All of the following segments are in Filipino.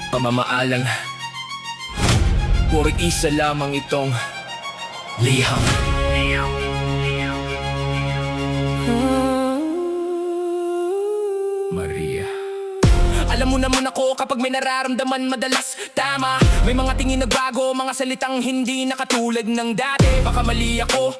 Pamamaalang puro isa lamang itong liham. Maria. Alam mo naman ako kapag may nararamdaman madalas tama. May mga tingin nagbago, mga salitang hindi na katulad ng dati. Baka mali ako,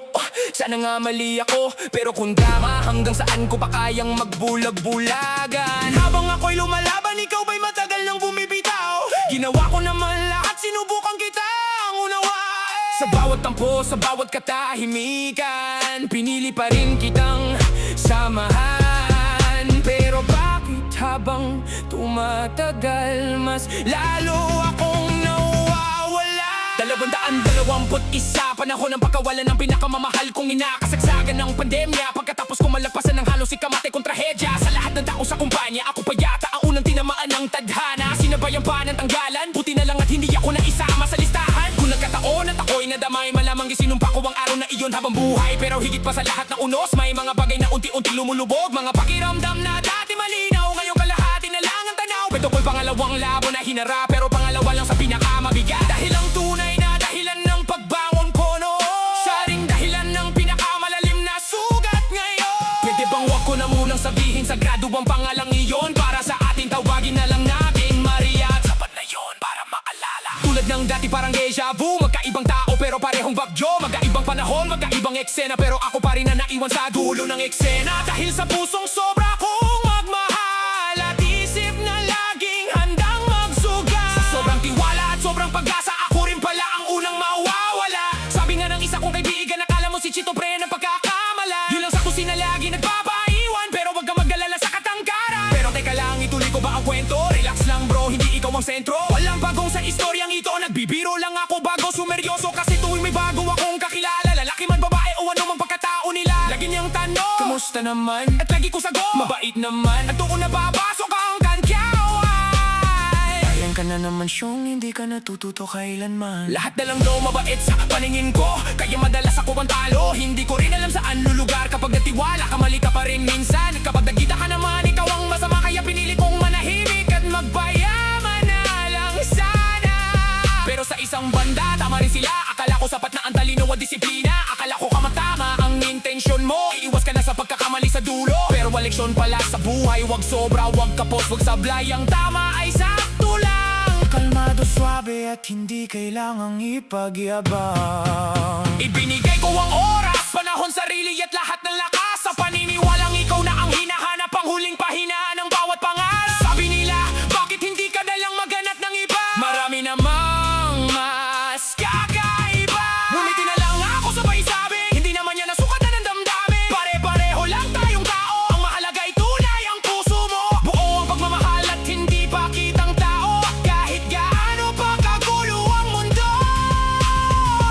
sana nga mali ako. Pero kung tama, hanggang saan ko pa kayang magbulag-bulagan? Habang ako'y lumalaban, ikaw ba'y matagal nang bumibitaw? Ginawa ko naman lahat, sinubukan kitang unawain. Sa bawat tampo, sa bawat katahimikan, pinili pa rin kitang samahan. Pero bakit habang tumatagal, mas lalo akong nawawala? 221, panahon ng pagkawalan ng pinakamamahal kong ina. Kasagsagan ng pandemya, pagkatapos ko malagpasan ng halos ikamatay kong trahedya. Sa lahat ng tao sa kumpanya, ako pa yata ang unang tinamaan ng tadhana. Sinabayan pa ng tanggalan, buti na lang at hindi ako naisama sa listahan. Kung nagkataon at ako'y nadamay, malamang isinumpa ko ang araw na iyon habang buhay. Pero higit pa sa lahat na unos, may mga bagay na unti-unti lumulubog. Mga pakiramdam na dati malinaw, ngayong kalahati na lang ang tanaw. Ito ko'y pangalawang labo na hinarap, pero pangalawa lang sa pinakamabigat. Dahil ang tunay na dahilan ng pagbangon ko noon, siya ring dahilan ng pinakamalalim na sugat ngayon. Pwede bang wag ko na munang sabihin sagrado ang pangalang iyon? Para sa atin tawagin na lang natin Maria. Sapat na yon para maalala. Tulad ng dati parang deja vu, magkaibang tao pero parehong bagyo. Magkaibang panahon, magkaibang eksena, pero ako pa rin na naiwan sa dulo ng eksena. Dahil sa pusong sobra kong magmahal at isip na laging handang magsugat. Sa sobrang tiwala at sobrang pag-asa, ako rin pala ang unang mawawala. Sabi nga ng isa kong kaibigan, nakala mo si Chito pre ng pagkakamala. Yun lang sa kusina lagi nagpapaiwan, pero wag kang mag-alala sa katangkaran. Pero teka lang, ituloy ko ba ang kwento? Relax lang bro, hindi ikaw ang sentro. Walang bagong sa istoryang ito, nagbibiro lang ako bago sumeryoso. Kasi tuwing may bago akong kakilala, lalaki man babae o ano mang pagkatao nila, lagi niyang tanong, kamusta naman? At lagi ko sagot, mabait naman. At doon nababasok ang kankyawan. Ayan ka na naman siyong hindi ka natututo kailanman. Lahat na lang daw mabait sa paningin ko, kaya madalas ako ang talo. Hindi ko rin alam saan lulugar kapag natiwala ka, mali ka pa rin minsan. Kapag nagkita ka naman, ikaw ang masama, kaya pinili kong manahimik at magpayaman na lang sana. Pero sa isang banda, tama rin sila. Akala ko sapat na ang talino at disiplina. Akala ko kamatama ang intensyon mo, iiwas ka na sa pagkakamali sa dulo. Pero leksyon pala sa buhay, wag sobra, wag kapos, wag sablay. Ang tama ay sakto lang, kalmado, swabe at hindi kailangang ipagyabang. Ibinigay ko ang oras, panahon, sarili at lahat ng lakas sa paniniwalang ikaw na ang hinahanap, ang huling pahinaan ng bawat pangarap. Sabi nila, bakit hindi ka nalang maganap ng iba? Marami namang mas kakaiba. Ngumiti na lang ako sabay sabi, hindi naman yan nasukat na ng damdamin. Pare-pareho lang tayong tao, ang mahalaga ay tunay ang puso mo. Buo ang pagmamahal at hindi pa kitang tao, kahit gaano pa kagulo ang mundo.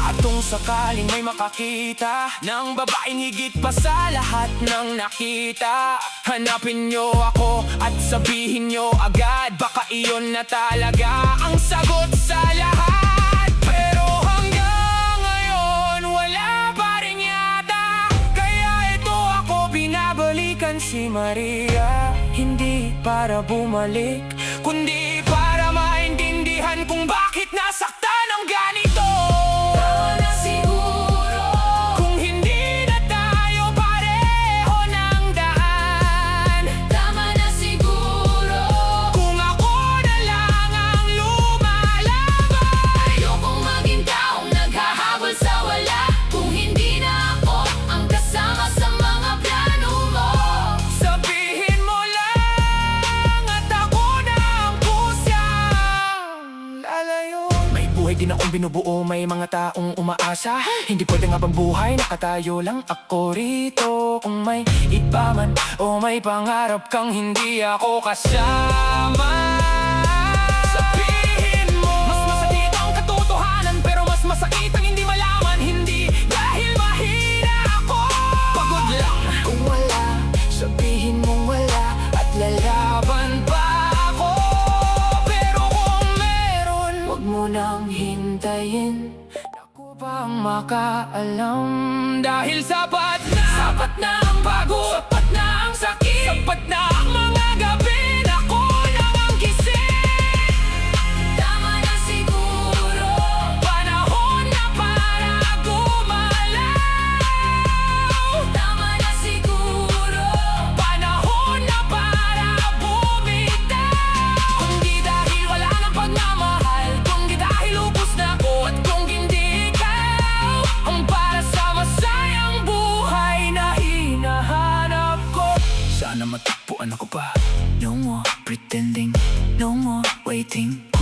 At kung sakaling may makakita ng babaeng higit pa sa lahat ng nakita, hanapin nyo ako at sabihin nyo agad, baka iyon na talaga ang sagot sa lahat. Pero hanggang ngayon wala pa rin yata, kaya ito ako binabalikan si Maria. Hindi para bumalik, kundi para maintindihan kung bakit nasaktan ng ganito. Tama na siguro kung hindi na tayo pareho ng daan. Tama na siguro kung ako na lang ang lumalaban. Ayokong maging taong naghahabol sa wala, kung hindi na ako ang kasama sa mga plano mo. Sabihin mo lang at ako na ang kusang lalayo. May buhay din akong binubuo, may mga taong umaasa. Hindi pwede nga bang buhay nakatayo lang ako rito? Kung may iba man o may pangarap kang hindi ako kasama, sabihin mo. Mas masakit ang katotohanan, pero mas masakit ang hindi malaman. Hindi dahil mahina ako, pagod lang. Kung wala, sabihin mong wala at lalaban pa ako. Pero kung meron, wag mo nang hintayin, ako pa ang makaalam. Dahil sapat na ang pagod, sapat na ang sakit, sapat na ang mga gabi na ko pretending, no more waiting.